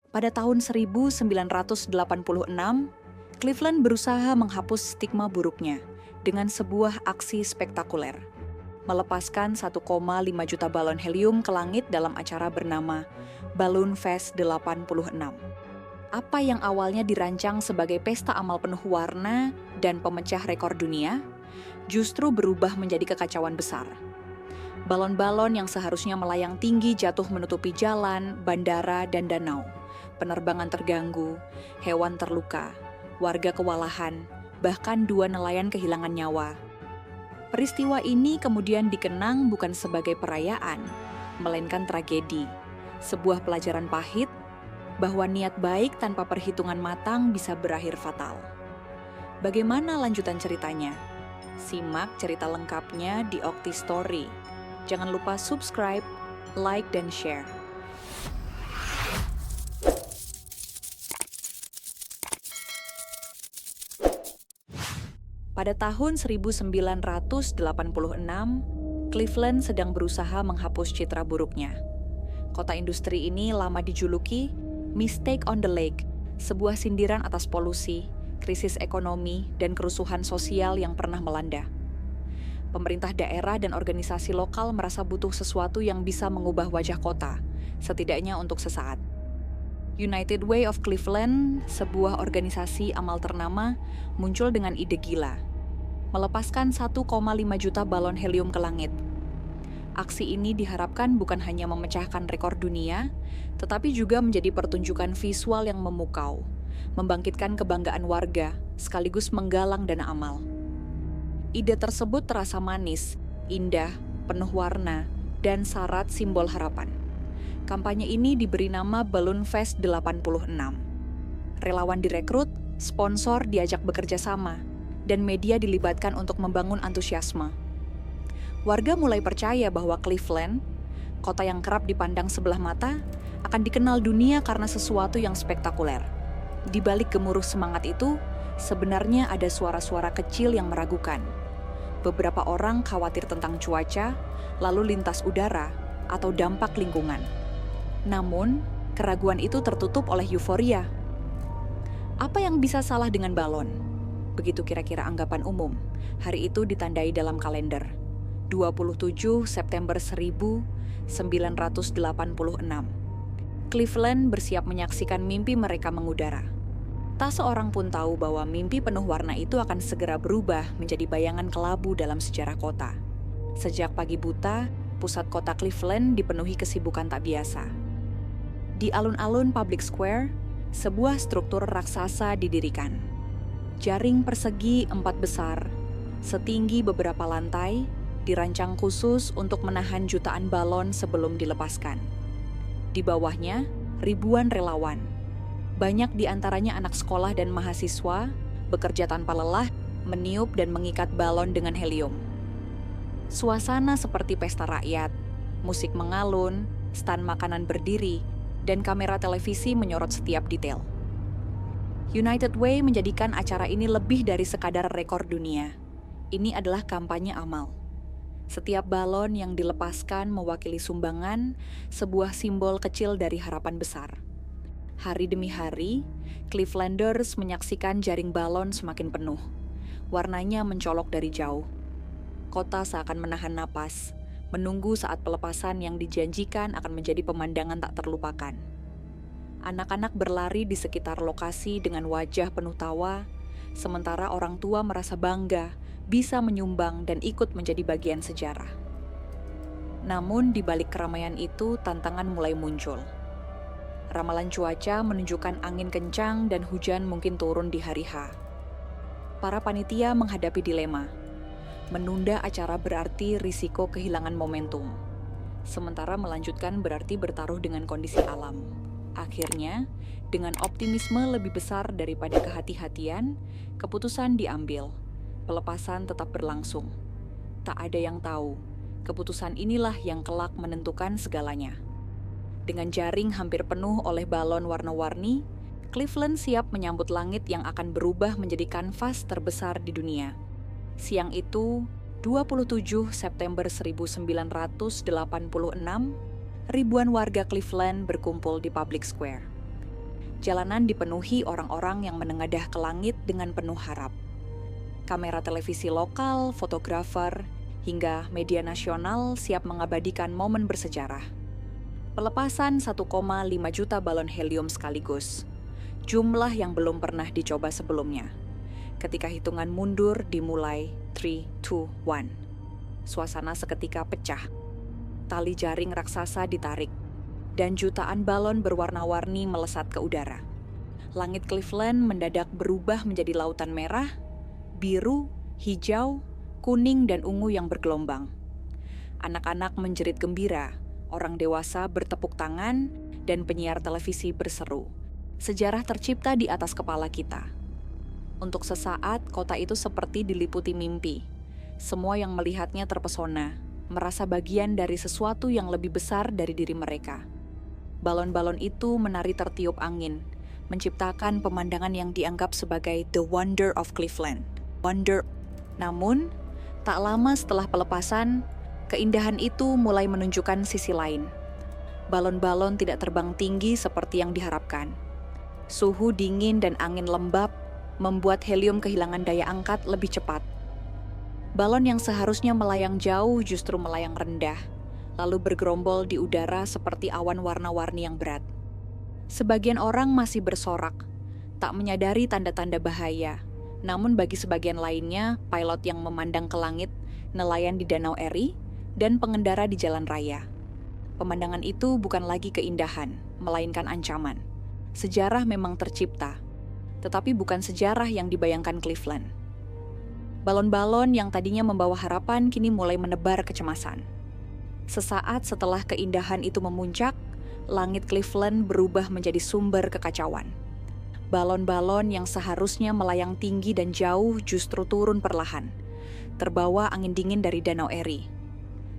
Pada tahun 1986, Cleveland berusaha menghapus stigma buruknya dengan sebuah aksi spektakuler, melepaskan 1,5 juta balon helium ke langit dalam acara bernama Balloon Fest 86. Apa yang awalnya dirancang sebagai pesta amal penuh warna dan pemecah rekor dunia, justru berubah menjadi kekacauan besar. Balon-balon yang seharusnya melayang tinggi jatuh menutupi jalan, bandara, dan danau. Penerbangan terganggu, hewan terluka, warga kewalahan, bahkan 2 nelayan kehilangan nyawa. Peristiwa ini kemudian dikenang bukan sebagai perayaan, melainkan tragedi. Sebuah pelajaran pahit bahwa niat baik tanpa perhitungan matang bisa berakhir fatal. Bagaimana lanjutan ceritanya? Simak cerita lengkapnya di Okti Story. Jangan lupa subscribe, like, dan share. Pada tahun 1986, Cleveland sedang berusaha menghapus citra buruknya. Kota industri ini lama dijuluki Mistake on the Lake, sebuah sindiran atas polusi, krisis ekonomi, dan kerusuhan sosial yang pernah melanda. Pemerintah daerah dan organisasi lokal merasa butuh sesuatu yang bisa mengubah wajah kota, setidaknya untuk sesaat. United Way of Cleveland, sebuah organisasi amal ternama, muncul dengan ide gila, melepaskan 1,5 juta balon helium ke langit. Aksi ini diharapkan bukan hanya memecahkan rekor dunia, tetapi juga menjadi pertunjukan visual yang memukau, membangkitkan kebanggaan warga, sekaligus menggalang dana amal. Ide tersebut terasa manis, indah, penuh warna, dan syarat simbol harapan. Kampanye ini diberi nama Balloon Fest 86. Relawan direkrut, sponsor diajak bekerja sama, dan media dilibatkan untuk membangun antusiasme. Warga mulai percaya bahwa Cleveland, kota yang kerap dipandang sebelah mata, akan dikenal dunia karena sesuatu yang spektakuler. Di balik gemuruh semangat itu, sebenarnya ada suara-suara kecil yang meragukan. Beberapa orang khawatir tentang cuaca, lalu lintas udara, atau dampak lingkungan. Namun, keraguan itu tertutup oleh euforia. Apa yang bisa salah dengan balon? Begitu kira-kira anggapan umum. Hari itu ditandai dalam kalender. 27 September 1986. Cleveland bersiap menyaksikan mimpi mereka mengudara. Tak seorang pun tahu bahwa mimpi penuh warna itu akan segera berubah menjadi bayangan kelabu dalam sejarah kota. Sejak pagi buta, pusat kota Cleveland dipenuhi kesibukan tak biasa. Di alun-alun Public Square, sebuah struktur raksasa didirikan. Jaring persegi 4 besar, setinggi beberapa lantai, dirancang khusus untuk menahan jutaan balon sebelum dilepaskan. Di bawahnya, ribuan relawan. Banyak di antaranya anak sekolah dan mahasiswa bekerja tanpa lelah, meniup dan mengikat balon dengan helium. Suasana seperti pesta rakyat, musik mengalun, stan makanan berdiri, dan kamera televisi menyorot setiap detail. United Way menjadikan acara ini lebih dari sekadar rekor dunia. Ini adalah kampanye amal. Setiap balon yang dilepaskan mewakili sumbangan, sebuah simbol kecil dari harapan besar. Hari demi hari, Clevelanders menyaksikan jaring balon semakin penuh. Warnanya mencolok dari jauh. Kota seakan menahan napas, menunggu saat pelepasan yang dijanjikan akan menjadi pemandangan tak terlupakan. Anak-anak berlari di sekitar lokasi dengan wajah penuh tawa, sementara orang tua merasa bangga bisa menyumbang dan ikut menjadi bagian sejarah. Namun di balik keramaian itu, tantangan mulai muncul. Ramalan cuaca menunjukkan angin kencang dan hujan mungkin turun di hari H. Para panitia menghadapi dilema. Menunda acara berarti risiko kehilangan momentum. Sementara melanjutkan berarti bertaruh dengan kondisi alam. Akhirnya, dengan optimisme lebih besar daripada kehati-hatian, keputusan diambil. Pelepasan tetap berlangsung. Tak ada yang tahu, keputusan inilah yang kelak menentukan segalanya. Dengan jaring hampir penuh oleh balon warna-warni, Cleveland siap menyambut langit yang akan berubah menjadi kanvas terbesar di dunia. Siang itu, 27 September 1986, ribuan warga Cleveland berkumpul di Public Square. Jalanan dipenuhi orang-orang yang menengadah ke langit dengan penuh harap. Kamera televisi lokal, fotografer, hingga media nasional siap mengabadikan momen bersejarah. Pelepasan 1,5 juta balon helium sekaligus, jumlah yang belum pernah dicoba sebelumnya. Ketika hitungan mundur dimulai 3, 2, 1. Suasana seketika pecah. Tali jaring raksasa ditarik, dan jutaan balon berwarna-warni melesat ke udara. Langit Cleveland mendadak berubah menjadi lautan merah, biru, hijau, kuning, dan ungu yang bergelombang. Anak-anak menjerit gembira, orang dewasa bertepuk tangan, dan penyiar televisi berseru. Sejarah tercipta di atas kepala kita. Untuk sesaat, kota itu seperti diliputi mimpi. Semua yang melihatnya terpesona, merasa bagian dari sesuatu yang lebih besar dari diri mereka. Balon-balon itu menari tertiup angin, menciptakan pemandangan yang dianggap sebagai the wonder of Cleveland. Namun, tak lama setelah pelepasan, keindahan itu mulai menunjukkan sisi lain. Balon-balon tidak terbang tinggi seperti yang diharapkan. Suhu dingin dan angin lembab membuat helium kehilangan daya angkat lebih cepat. Balon yang seharusnya melayang jauh justru melayang rendah, lalu bergerombol di udara seperti awan warna-warni yang berat. Sebagian orang masih bersorak, tak menyadari tanda-tanda bahaya. Namun bagi sebagian lainnya, pilot yang memandang ke langit, nelayan di Danau Erie, dan pengendara di jalan raya. Pemandangan itu bukan lagi keindahan, melainkan ancaman. Sejarah memang tercipta, tetapi bukan sejarah yang dibayangkan Cleveland. Balon-balon yang tadinya membawa harapan kini mulai menebar kecemasan. Sesaat setelah keindahan itu memuncak, langit Cleveland berubah menjadi sumber kekacauan. Balon-balon yang seharusnya melayang tinggi dan jauh justru turun perlahan, terbawa angin dingin dari Danau Erie.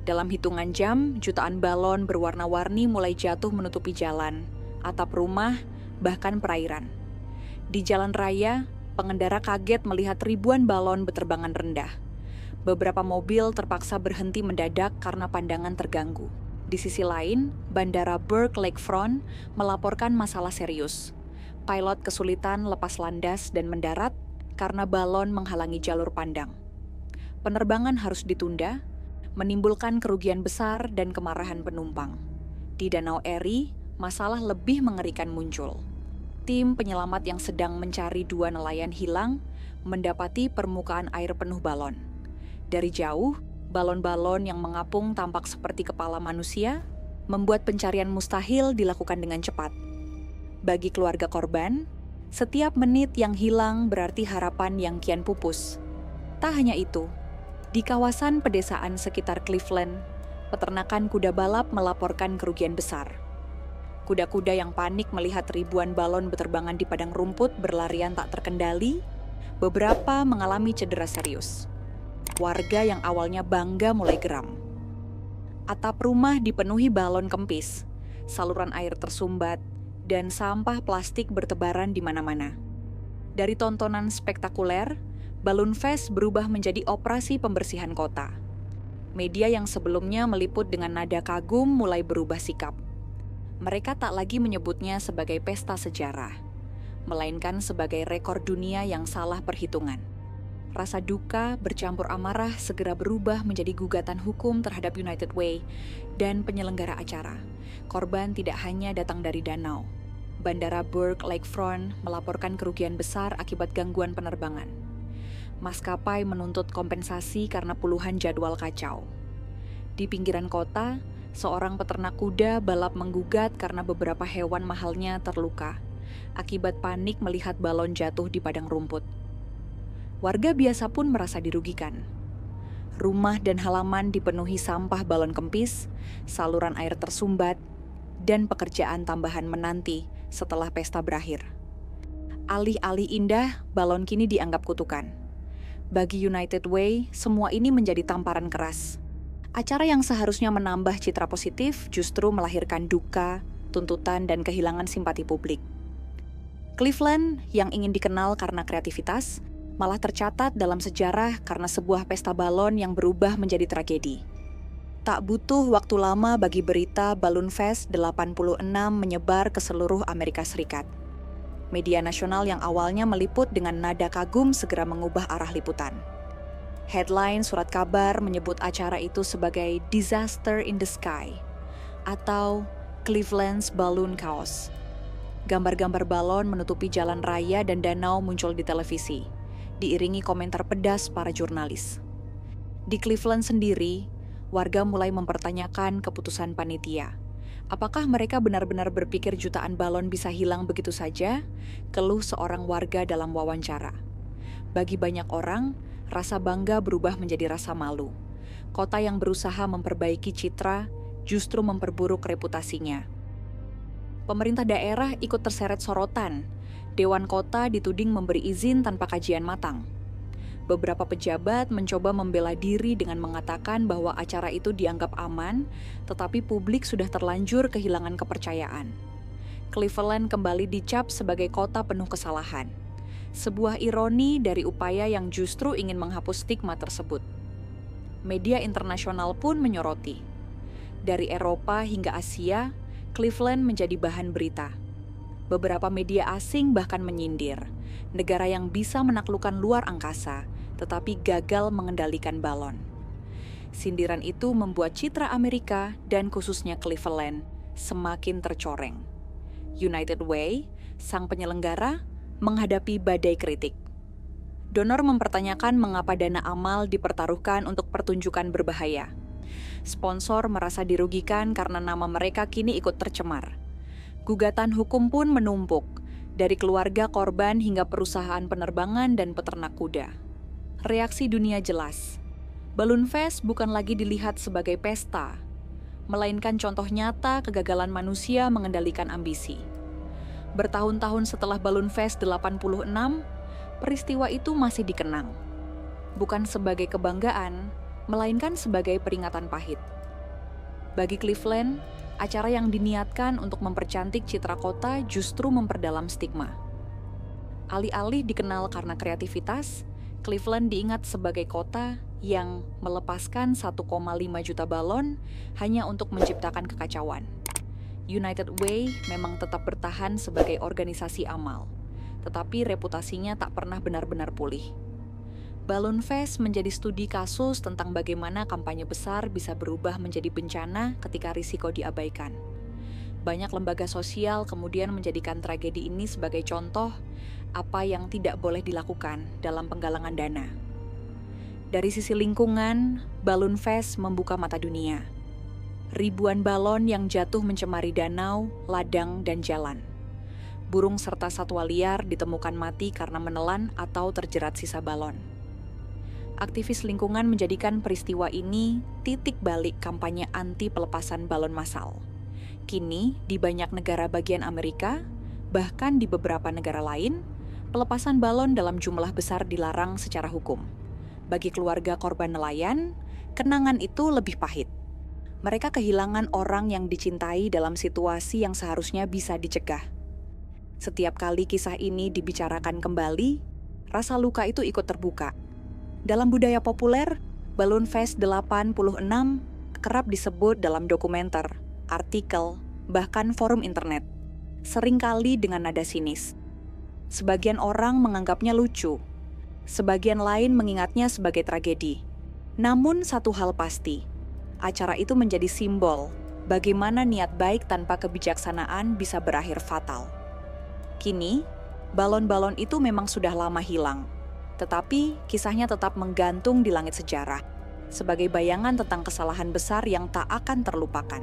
Dalam hitungan jam, jutaan balon berwarna-warni mulai jatuh menutupi jalan, atap rumah, bahkan perairan. Di jalan raya, pengendara kaget melihat ribuan balon berterbangan rendah. Beberapa mobil terpaksa berhenti mendadak karena pandangan terganggu. Di sisi lain, Bandara Burke Lakefront melaporkan masalah serius. Pilot kesulitan lepas landas dan mendarat karena balon menghalangi jalur pandang. Penerbangan harus ditunda, menimbulkan kerugian besar dan kemarahan penumpang. Di Danau Erie, masalah lebih mengerikan muncul. Tim penyelamat yang sedang mencari 2 nelayan hilang mendapati permukaan air penuh balon. Dari jauh, balon-balon yang mengapung tampak seperti kepala manusia, membuat pencarian mustahil dilakukan dengan cepat. Bagi keluarga korban, setiap menit yang hilang berarti harapan yang kian pupus. Tak hanya itu, di kawasan pedesaan sekitar Cleveland, peternakan kuda balap melaporkan kerugian besar. Kuda-kuda yang panik melihat ribuan balon berterbangan di padang rumput berlarian tak terkendali, beberapa mengalami cedera serius. Warga yang awalnya bangga mulai geram. Atap rumah dipenuhi balon kempis, saluran air tersumbat, dan sampah plastik bertebaran di mana-mana. Dari tontonan spektakuler, Balloon Fest berubah menjadi operasi pembersihan kota. Media yang sebelumnya meliput dengan nada kagum mulai berubah sikap. Mereka tak lagi menyebutnya sebagai pesta sejarah, melainkan sebagai rekor dunia yang salah perhitungan. Rasa duka bercampur amarah segera berubah menjadi gugatan hukum terhadap United Way dan penyelenggara acara. Korban tidak hanya datang dari danau. Bandara Burke Lakefront melaporkan kerugian besar akibat gangguan penerbangan. Maskapai menuntut kompensasi karena puluhan jadwal kacau. Di pinggiran kota, seorang peternak kuda balap menggugat karena beberapa hewan mahalnya terluka akibat panik melihat balon jatuh di padang rumput. Warga biasa pun merasa dirugikan. Rumah dan halaman dipenuhi sampah balon kempis, saluran air tersumbat, dan pekerjaan tambahan menanti setelah pesta berakhir. Alih-alih indah, balon kini dianggap kutukan. Bagi United Way, semua ini menjadi tamparan keras. Acara yang seharusnya menambah citra positif justru melahirkan duka, tuntutan, dan kehilangan simpati publik. Cleveland yang ingin dikenal karena kreativitas, malah tercatat dalam sejarah karena sebuah pesta balon yang berubah menjadi tragedi. Tak butuh waktu lama bagi berita Balloon Fest 86 menyebar ke seluruh Amerika Serikat. Media nasional yang awalnya meliput dengan nada kagum segera mengubah arah liputan. Headline surat kabar menyebut acara itu sebagai Disaster in the Sky atau Cleveland's Balloon Chaos. Gambar-gambar balon menutupi jalan raya dan danau muncul di televisi, diiringi komentar pedas para jurnalis. Di Cleveland sendiri, warga mulai mempertanyakan keputusan panitia. Apakah mereka benar-benar berpikir jutaan balon bisa hilang begitu saja? Keluh seorang warga dalam wawancara. Bagi banyak orang, rasa bangga berubah menjadi rasa malu. Kota yang berusaha memperbaiki citra justru memperburuk reputasinya. Pemerintah daerah ikut terseret sorotan. Dewan kota dituding memberi izin tanpa kajian matang. Beberapa pejabat mencoba membela diri dengan mengatakan bahwa acara itu dianggap aman, tetapi publik sudah terlanjur kehilangan kepercayaan. Cleveland kembali dicap sebagai kota penuh kesalahan. Sebuah ironi dari upaya yang justru ingin menghapus stigma tersebut. Media internasional pun menyoroti. Dari Eropa hingga Asia, Cleveland menjadi bahan berita. Beberapa media asing bahkan menyindir, negara yang bisa menaklukkan luar angkasa, tetapi gagal mengendalikan balon. Sindiran itu membuat citra Amerika dan khususnya Cleveland semakin tercoreng. United Way, sang penyelenggara, menghadapi badai kritik. Donor mempertanyakan mengapa dana amal dipertaruhkan untuk pertunjukan berbahaya. Sponsor merasa dirugikan karena nama mereka kini ikut tercemar. Gugatan hukum pun menumpuk, dari keluarga korban hingga perusahaan penerbangan dan peternak kuda. Reaksi dunia jelas. Balloon Fest bukan lagi dilihat sebagai pesta, melainkan contoh nyata kegagalan manusia mengendalikan ambisi. Bertahun-tahun setelah Balloon Fest 86, peristiwa itu masih dikenang. Bukan sebagai kebanggaan, melainkan sebagai peringatan pahit. Bagi Cleveland, acara yang diniatkan untuk mempercantik citra kota justru memperdalam stigma. Alih-alih dikenal karena kreativitas, Cleveland diingat sebagai kota yang melepaskan 1,5 juta balon hanya untuk menciptakan kekacauan. United Way memang tetap bertahan sebagai organisasi amal, tetapi reputasinya tak pernah benar-benar pulih. Balloon Fest menjadi studi kasus tentang bagaimana kampanye besar bisa berubah menjadi bencana ketika risiko diabaikan. Banyak lembaga sosial kemudian menjadikan tragedi ini sebagai contoh apa yang tidak boleh dilakukan dalam penggalangan dana. Dari sisi lingkungan, Balloon Fest membuka mata dunia. Ribuan balon yang jatuh mencemari danau, ladang, dan jalan. Burung serta satwa liar ditemukan mati karena menelan atau terjerat sisa balon. Aktivis lingkungan menjadikan peristiwa ini titik balik kampanye anti pelepasan balon massal. Kini, di banyak negara bagian Amerika, bahkan di beberapa negara lain, pelepasan balon dalam jumlah besar dilarang secara hukum. Bagi keluarga korban nelayan, kenangan itu lebih pahit. Mereka kehilangan orang yang dicintai dalam situasi yang seharusnya bisa dicegah. Setiap kali kisah ini dibicarakan kembali, rasa luka itu ikut terbuka. Dalam budaya populer, Balloon Fest 86 kerap disebut dalam dokumenter, artikel, bahkan forum internet. Seringkali dengan nada sinis. Sebagian orang menganggapnya lucu, sebagian lain mengingatnya sebagai tragedi. Namun satu hal pasti, acara itu menjadi simbol bagaimana niat baik tanpa kebijaksanaan bisa berakhir fatal. Kini, balon-balon itu memang sudah lama hilang. Tetapi kisahnya tetap menggantung di langit sejarah, sebagai bayangan tentang kesalahan besar yang tak akan terlupakan.